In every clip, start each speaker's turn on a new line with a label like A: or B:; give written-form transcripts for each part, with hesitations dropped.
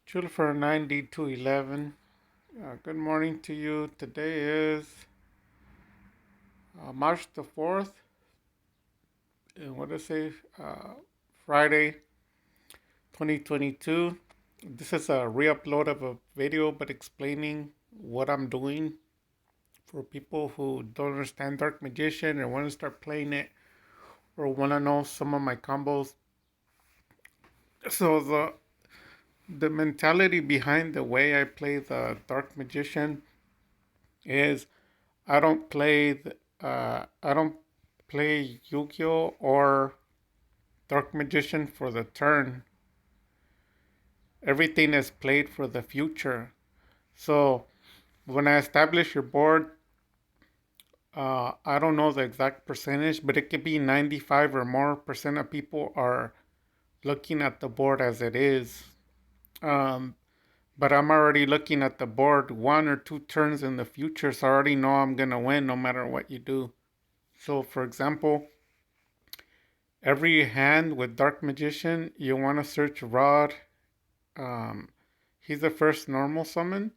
A: Chill for 9211. Good morning to you. Today is March the 4th. And what did I say? Friday, 2022. This is a re upload of a video, but explaining what I'm doing for people who don't understand Dark Magician or want to start playing it or want to know some of my combos. So, the mentality behind the way I play the Dark Magician is I don't play I don't play Yu-Gi-Oh or Dark Magician for the turn. Everything is played for the future. So when I establish your board, I don't know the exact percentage, but it could be 95 or more percent of people are looking at the board as it is. Um, but I'm already looking at the board 1 or 2 turns in the future, so I already know I'm gonna win no matter what you do. So, for example, every hand with Dark Magician, you want to search Rod. Um, he's the first normal summon.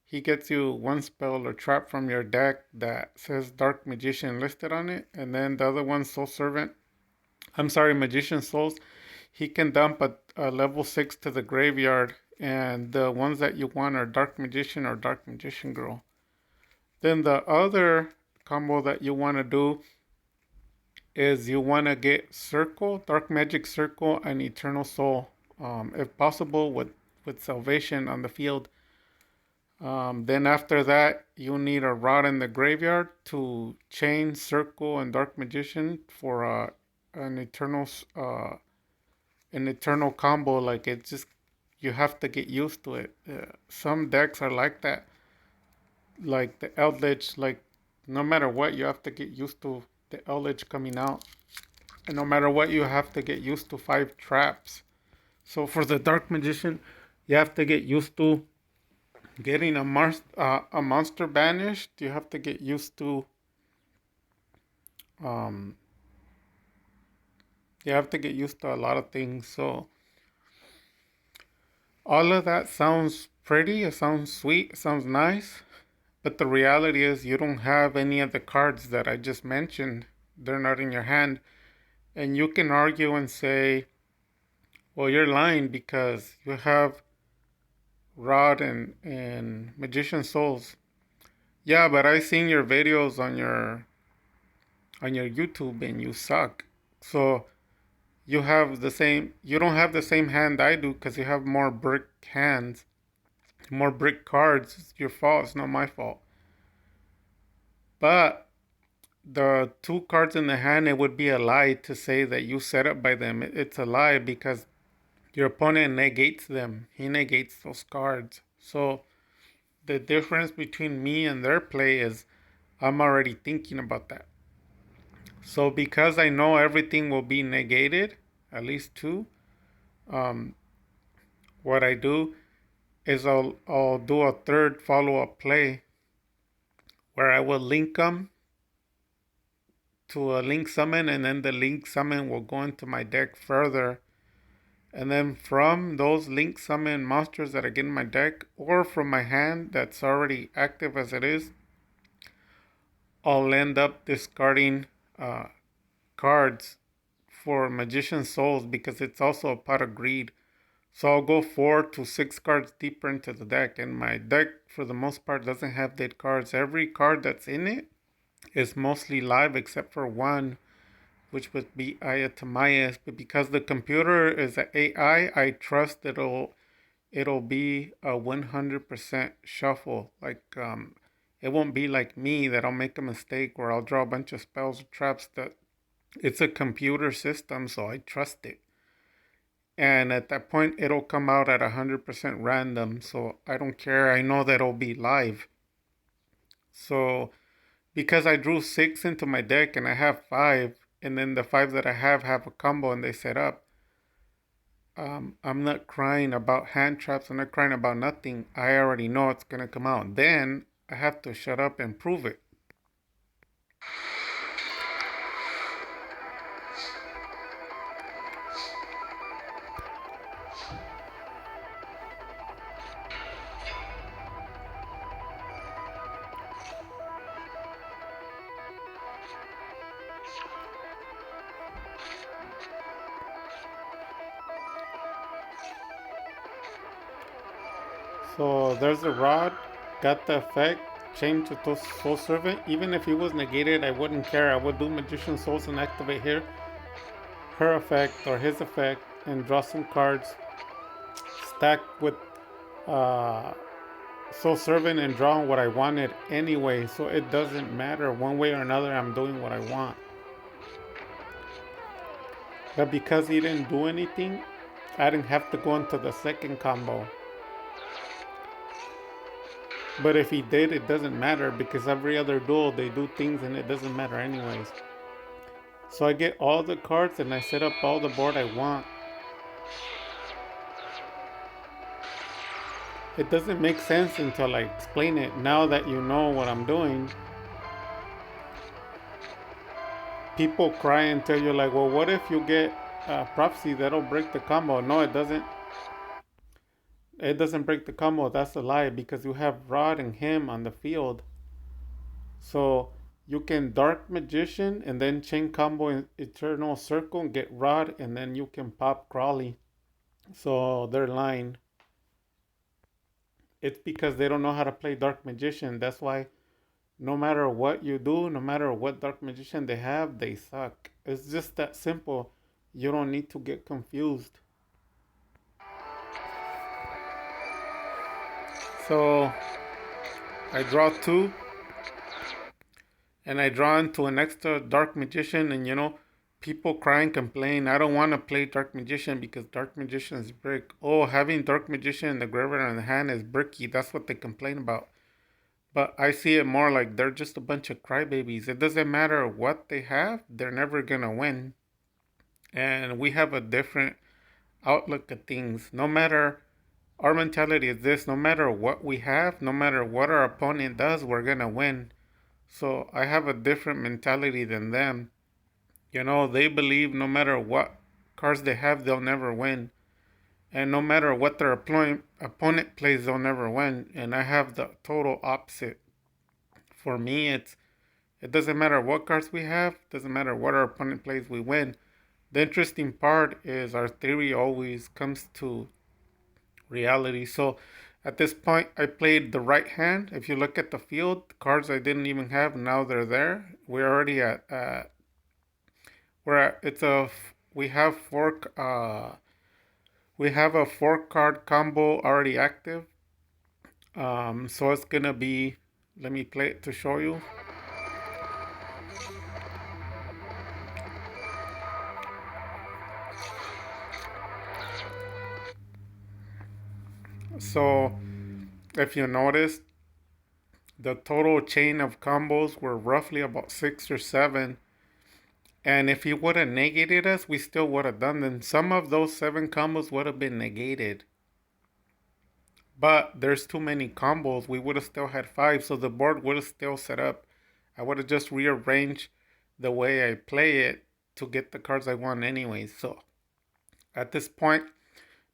A: He gets you one spell or trap from your deck that says Dark Magician listed on it. And then the other one, Soul Servant. I'm sorry, Magician Souls. He can dump a level 6 to the graveyard. And the ones that you want are Dark Magician or Dark Magician Girl. Then the other combo that you want to do is you want to get Circle, Dark Magic Circle, and Eternal Soul, if possible, with Salvation on the field. Then after that, you need a Rod in the graveyard to chain Circle and Dark Magician for an eternal uh, an eternal combo. Like it just you have to get used to it. Some decks are like that, like the Eldritch. Like no matter what, you have to get used to the Eldritch coming out. And no matter what, you have to get used to 5 traps. So for the Dark Magician, you have to get used to getting a monster banished. You have to get used to um, you have to get used to a lot of things. So all of that sounds pretty. It sounds sweet. It sounds nice. But the reality is, you don't have any of the cards that I just mentioned. They're not in your hand. And you can argue and say, well, you're lying because you have Rod and Magician Souls. Yeah, but I seen your videos on your YouTube and you suck. So you don't have the same hand I do because you have more brick hands, more brick cards. It's your fault. It's not my fault. But the 2 cards in the hand, it would be a lie to say that you set up by them. It's a lie because your opponent negates them. He negates those cards. So the difference between me and their play is I'm already thinking about that. So because I know everything will be negated, at least 2, um, what I do is I'll do a third follow up play where I will link them to a link summon, and then the link summon will go into my deck further. And then from those link summon monsters that I get in my deck, or from my hand that's already active as it is, I'll end up discarding uh, cards for Magician Souls because it's also a pot of greed. So I'll go 4 to 6 cards deeper into the deck, and my deck for the most part doesn't have dead cards. Every card that's in it is mostly live except for one, which would be Ayatamaya's. But because the computer is an AI, I trust that it'll be a 100% shuffle. Like it won't be like me that I'll make a mistake where I'll draw a bunch of spells or traps. That it's a computer system, so I trust it. And at that point, it'll come out at 100% random. So I don't care. I know that it'll be live. So because I drew 6 into my deck and I have 5, and then the 5 that I have a combo and they set up, I'm not crying about hand traps. I'm not crying about nothing. I already know it's going to come out. Then I have to shut up and prove it. So there's a rod, got the effect, chain to Soul Servant. Even if he was negated, I wouldn't care. I would do Magician Souls and activate her effect or his effect, and draw some cards, stack with uh, Soul Servant, and draw what I wanted anyway. So it doesn't matter. One way or another, I'm doing what I want. But because he didn't do anything, I didn't have to go into the second combo. But if he did, it doesn't matter because every other duel they do things and it doesn't matter anyways. So I get all the cards and I set up all the board I want. It doesn't make sense until I explain it. Now that you know what I'm doing, people cry and tell you like, well, what if you get prophecy that'll break the combo? No, it doesn't. It doesn't break the combo. That's a lie because you have Rod and him on the field. So you can Dark Magician and then chain combo in Eternal Circle and get Rod, and then you can pop Crawley. So they're lying. It's because they don't know how to play Dark Magician. That's why no matter what you do, no matter what Dark Magician they have, they suck. It's just that simple. You don't need to get confused. So I draw two, and I draw into an extra Dark Magician, and people cry and complain. I don't want to play Dark Magician because Dark Magician is brick. Oh, having Dark Magician in the graveyard and the hand is bricky. That's what they complain about. But I see it more like they're just a bunch of crybabies. It doesn't matter what they have, they're never gonna win. And we have a different outlook at things. No matter, our mentality is this: no matter what we have, no matter what our opponent does, we're gonna win. So I have a different mentality than them. They believe no matter what cards they have, they'll never win. And no matter what their opponent plays, they'll never win. And I have the total opposite. For me, it doesn't matter what cards we have, it doesn't matter what our opponent plays, we win. The interesting part is our theory always comes to reality. So at this point, I played the right hand. If you look at the field, the cards I didn't even have, now they're there. We're already at we're at it's a we have we have a 4 card combo already active. So it's gonna be, let me play it to show you. So if you notice, the total chain of combos were roughly about 6 or 7. And if he would have negated us, we still would have done them. Some of those 7 combos would have been negated. But there's too many combos. We would have still had 5, so the board would have still set up. I would have just rearranged the way I play it to get the cards I want anyways. So at this point,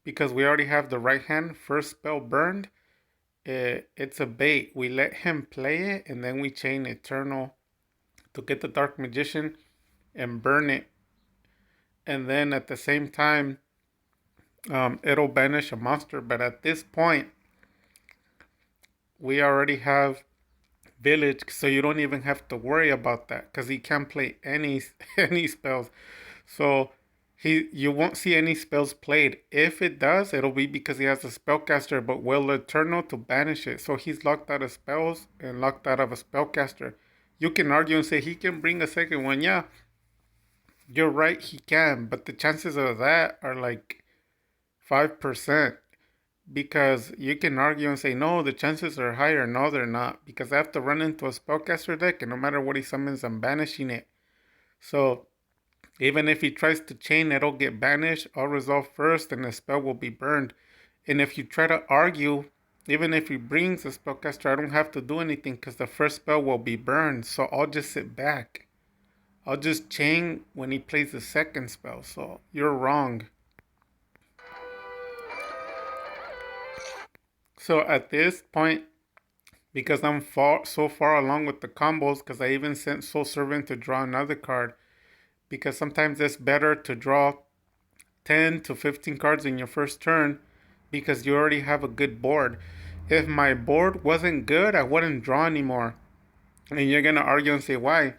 A: because we already have the right hand, first spell burned, it's a bait. We let him play it, and then we chain Eternal to get the Dark Magician and burn it. And then at the same time, it'll banish a monster. But at this point, we already have Village, so you don't even have to worry about that because he can't play any any spells. So you won't see any spells played. If it does, it'll be because he has a spellcaster, but will Eternal to banish it. So he's locked out of spells and locked out of a spellcaster. You can argue and say he can bring a second one. Yeah, you're right, he can, but the chances of that are like 5%. Because you can argue and say, no, the chances are higher. No, they're not. Because I have to run into a spellcaster deck, and no matter what he summons, I'm banishing it. So even if he tries to chain, it'll get banished. I'll resolve first, and the spell will be burned. And if you try to argue, even if he brings a spellcaster, I don't have to do anything because the first spell will be burned. So I'll just sit back. I'll just chain when he plays the second spell. So you're wrong. So at this point, because I'm so far along with the combos, because I even sent Soul Servant to draw another card, because sometimes it's better to draw 10 to 15 cards in your first turn because you already have a good board. if my board wasn't good, I wouldn't draw anymore. And you're gonna argue and say, why?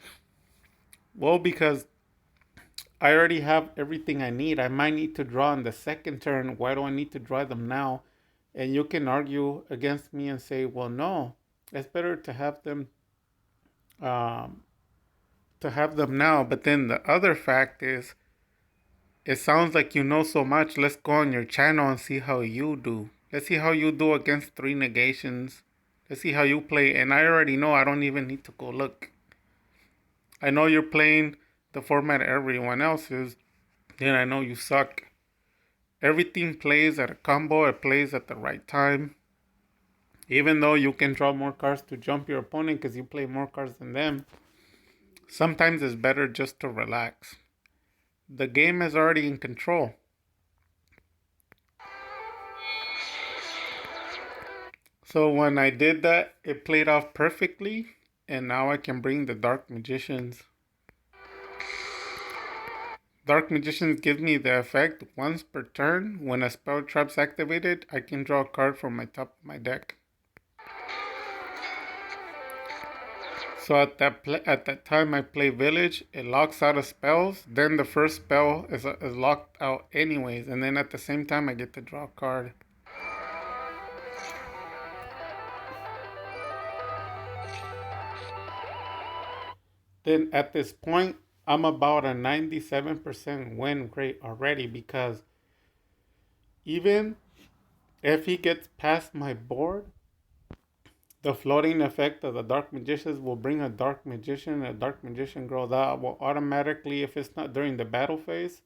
A: Well, because I already have everything I need. I might need to draw on the second turn. Why do I need to draw them now? And you can argue against me and say, well, no, it's better um, to have them now. But then the other fact is, it sounds like you know so much. Let's go on your channel and see how you do. Let's see how you do against three negations. Let's see how you play. And I already know. I don't even need to go look. I know you're playing the format everyone else is. Then I know you suck. Everything plays at a combo. It plays at the right time. Even though you can draw more cards to jump your opponent because you play more cards than them, sometimes it's better just to relax. The game is already in control. So when I did that, it played off perfectly, and now I can bring the Dark Magicians. Dark Magicians gives me the effect once per turn. When a spell trap's activated, I can draw a card from my top of my deck. So at that time I play Village, it locks out of spells. Then the first spell is locked out anyways, and then at the same time I get to draw a card. Then at this point, I'm about a 97% win rate already because even if he gets past my board, the floating effect of the Dark Magicians will bring a Dark Magician. A Dark Magician grow that will automatically, if it's not during the battle phase,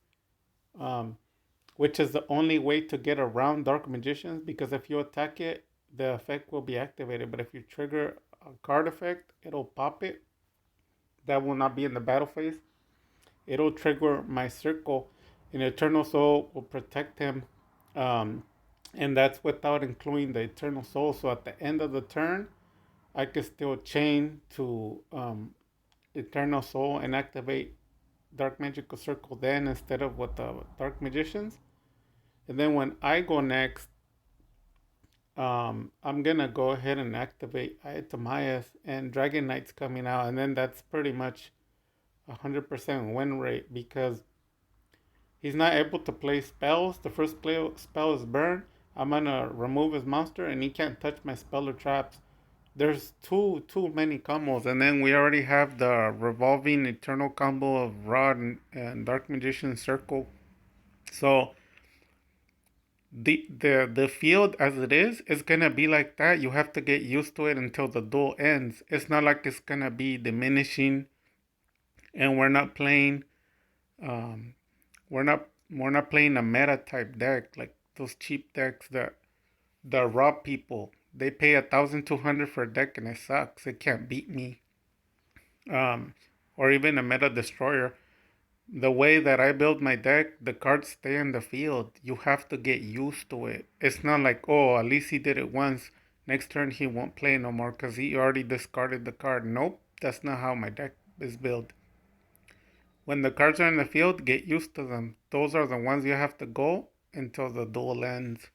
A: um, which is the only way to get around Dark Magicians, because if you attack it, the effect will be activated. But if you trigger a card effect, it'll pop it. That will not be in the battle phase. It'll trigger my circle, and Eternal Soul will protect him. Um, and that's without including the Eternal Soul. So at the end of the turn, I can still chain to Eternal Soul and activate Dark Magical Circle then instead of with the Dark Magicians. And then when I go next, I'm gonna go ahead and activate Ayatamaya's and Dragon Knight's coming out, and then that's pretty much 100% win rate because he's not able to play spells. The first spell is burn. I'm gonna remove his monster, and he can't touch my spell or traps. There's too many combos, and then we already have the revolving eternal combo of Rod and Dark Magician Circle. So the field as it is gonna be like that. You have to get used to it until the duel ends. It's not like it's gonna be diminishing, and we're not playing um, we're not playing a meta type deck like those cheap decks that rob people. They pay 1,200 for a deck and it sucks. It can't beat me. Or even a meta destroyer. The way that I build my deck, the cards stay in the field. You have to get used to it. It's not like, oh, at least he did it once. Next turn he won't play no more because he already discarded the card. Nope, that's not how my deck is built. When the cards are in the field, get used to them. Those are the ones you have to go until the duel ends.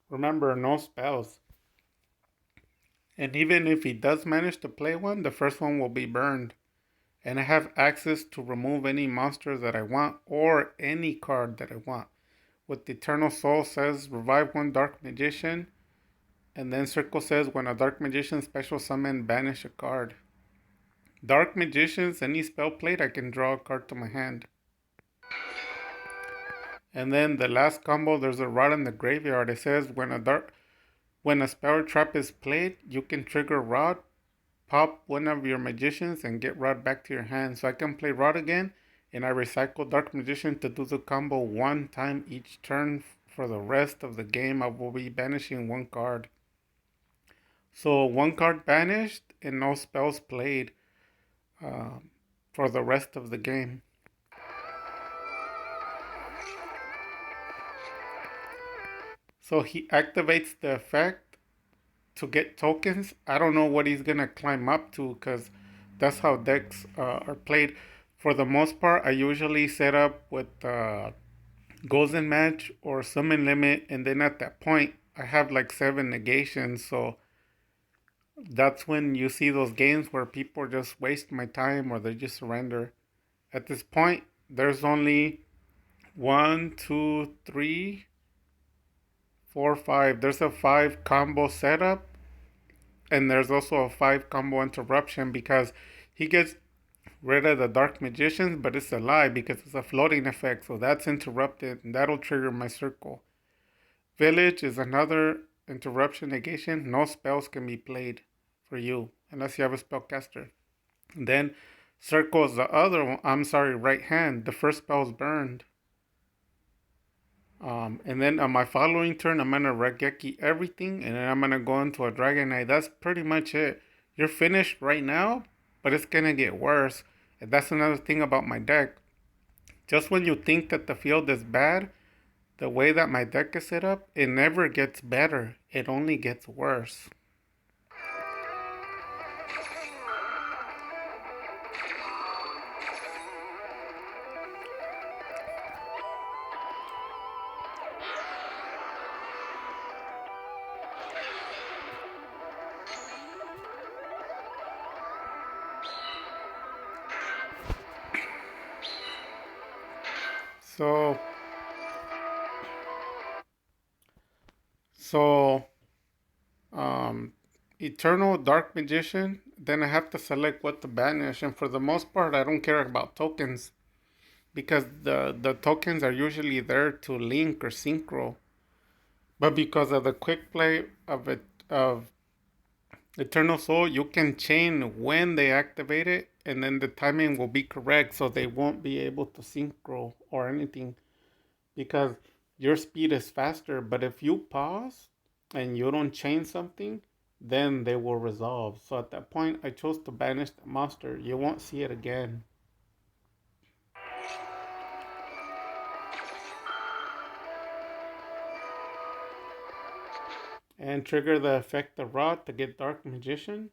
A: Remember, no spells. And even if he does manage to play one, the first one will be burned. And I have access to remove any monsters that I want or any card that I want. With the Eternal Soul says revive one Dark Magician. And then Circle says when a Dark Magician special summon, banish a card. Dark Magicians, any spell played, I can draw a card to my hand. And then the last combo, there's a Rod in the Graveyard. It says when a spell trap is played, you can trigger Rod, pop one of your magicians, and get Rod back to your hand. So I can play Rod again, and I recycle Dark Magician to do the combo one time each turn. For the rest of the game, I will be banishing one card. So one card banished and no spells played for the rest of the game. So he activates the effect to get tokens. I don't know what he's gonna climb up to because that's how decks are played. For the most part, I usually set up with golden match or summon limit, and then at that point, I have like 7 negations. So that's when you see those games where people just waste my time or they just surrender. At this point, there's only one, two, three, four, five. There's a five combo setup, and there's also a five combo interruption because he gets rid of the dark magicians, but it's a lie because it's a floating effect, so that's interrupted, and that'll trigger my circle. Village is another interruption negation. No spells can be played for you unless you have a spellcaster. And then circle is the other one. I'm sorry, right hand. The first spell is burned. And then on my following turn, I'm gonna Regeki everything, and then I'm gonna go into a Dragon Knight. That's pretty much it. You're finished right now, but it's gonna get worse. And that's another thing about my deck. Just when you think that the field is bad, the way that my deck is set up, it never gets better. It only gets worse. So, so, um, Eternal Dark Magician. Then I have to select what to banish, and for the most part, I don't care about tokens because the tokens are usually there to link or synchro. But because of the quick play of Eternal Soul, you can chain when they activate it, and then the timing will be correct, so they won't be able to synchro or anything because your speed is faster. But if you pause and you don't chain something, then they will resolve. So at that point, I chose to banish the monster. You won't see it again. And trigger the effect of Rod to get Dark Magician.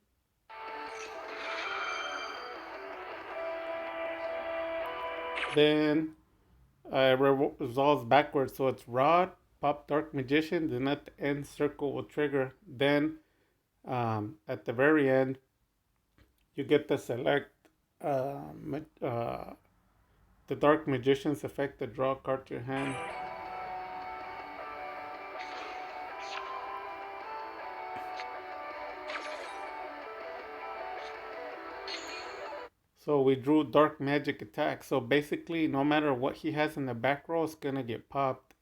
A: Then resolves backwards, so it's Rod, pop Dark Magician, then at the end, Circle will trigger. Then at the very end, you get to select the Dark Magician's effect to draw a card to your hand. So we drew Dark Magic Attack. So basically, no matter what he has in the back row, it's gonna get popped.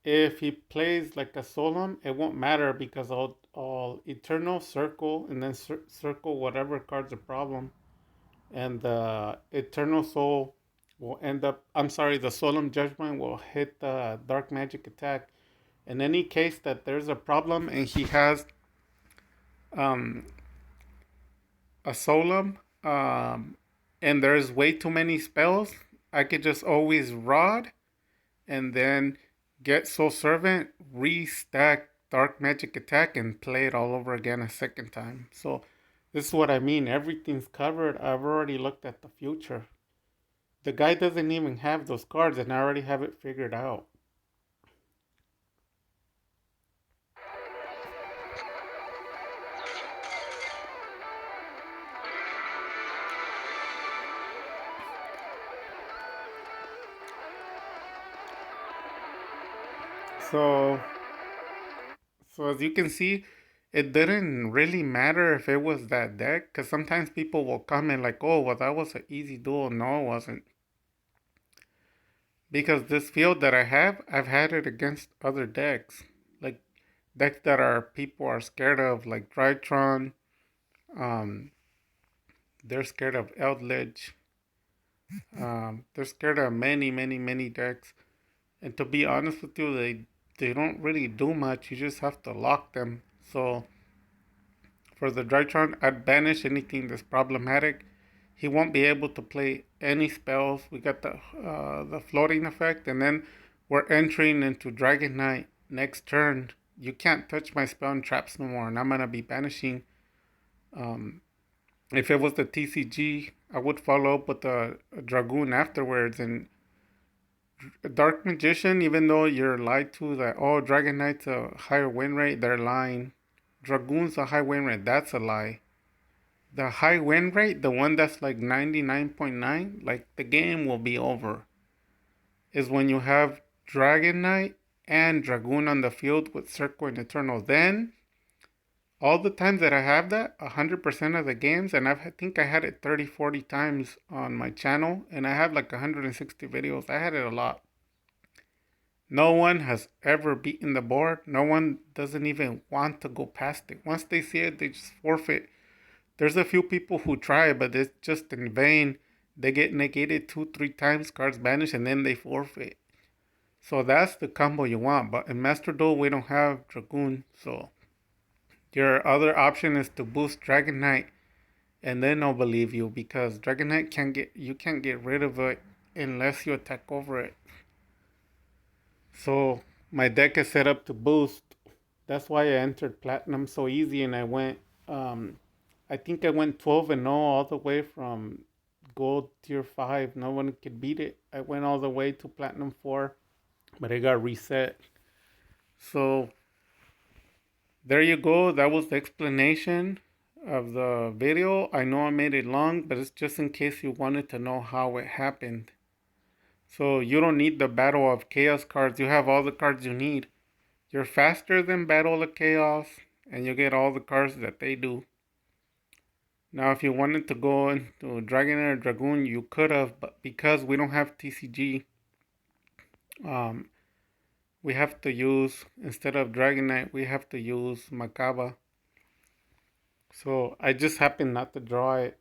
A: If he plays like a Solemn, it won't matter because all Eternal, Circle, and then Circle whatever card's a problem. And the Eternal Soul will end up, I'm sorry, the Solemn Judgment will hit the Dark Magic Attack. In any case that there's a problem and he has um, a Solemn and there's way too many spells, I could just always Rod and then get Soul Servant, restack Dark Magic Attack, and play it all over again a second time. So this is what I mean. Everything's covered. I've already looked at the future. The guy doesn't even have those cards, and I already have it figured out. So, so as you can see, it didn't really matter if it was that deck, because sometimes people will comment like, "Oh, well, that was an easy duel." No, it wasn't. Because this field that I have, I've had it against other decks, like decks that are people are scared of, like Drytron. Um, they're scared of Eldritch. They're scared of many, many, many decks. And to be honest with you, they don't really do much. You just have to lock them. So for the Drytron, I'd banish anything that's problematic. He won't be able to play any spells. We got the floating effect, and then we're entering into Dragon Knight next turn. You can't touch my spell and traps no more, and I'm gonna be banishing If it was the TCG, I would follow up with the Dragoon afterwards. And Dark Magician, even though you're lied to that, oh, Dragon Knight's a higher win rate, they're lying. Dragoon's a high win rate, that's a lie. The high win rate, the one that's like 99.9, like the game will be over, is when you have Dragon Knight and Dragoon on the field with Circle and Eternal. Then, all the times that I have that, 100% of the games, and I think I had it 30, 40 times on my channel, and I have like 160 videos. I had it a lot. No one has ever beaten the board. No one doesn't even want to go past it. Once they see it, they just forfeit. There's a few people who try, but it's just in vain. They get negated 2, 3 times, cards vanish, and then they forfeit. So that's the combo you want. But in Master Duel, we don't have Dragoon. So your other option is to boost Dragon Knight, and then I'll believe you, because Dragon Knight can't get rid of it unless you attack over it. So my deck is set up to boost. That's why I entered Platinum so easy, and um, I think I went 12-0 all the way from Gold Tier 5. No one could beat it. I went all the way to Platinum 4, but it got reset. So there you go. That was the explanation of the video. I know I made it long, but it's just in case you wanted to know how it happened. So you don't need the Battle of Chaos cards. You have all the cards you need. You're faster than Battle of Chaos, and you get all the cards that they do. Now, if you wanted to go into Dragon or Dragoon, you could have, but because we don't have TCG, um, we have to use, instead of Dragon Knight, we have to use Makaba. So I just happened not to draw it.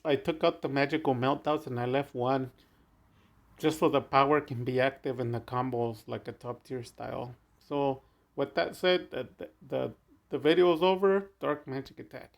A: I took out the magical meltdowns and I left one just so the power can be active in the combos like a top tier style. So with that said, the video is over. Dark Magic Attack.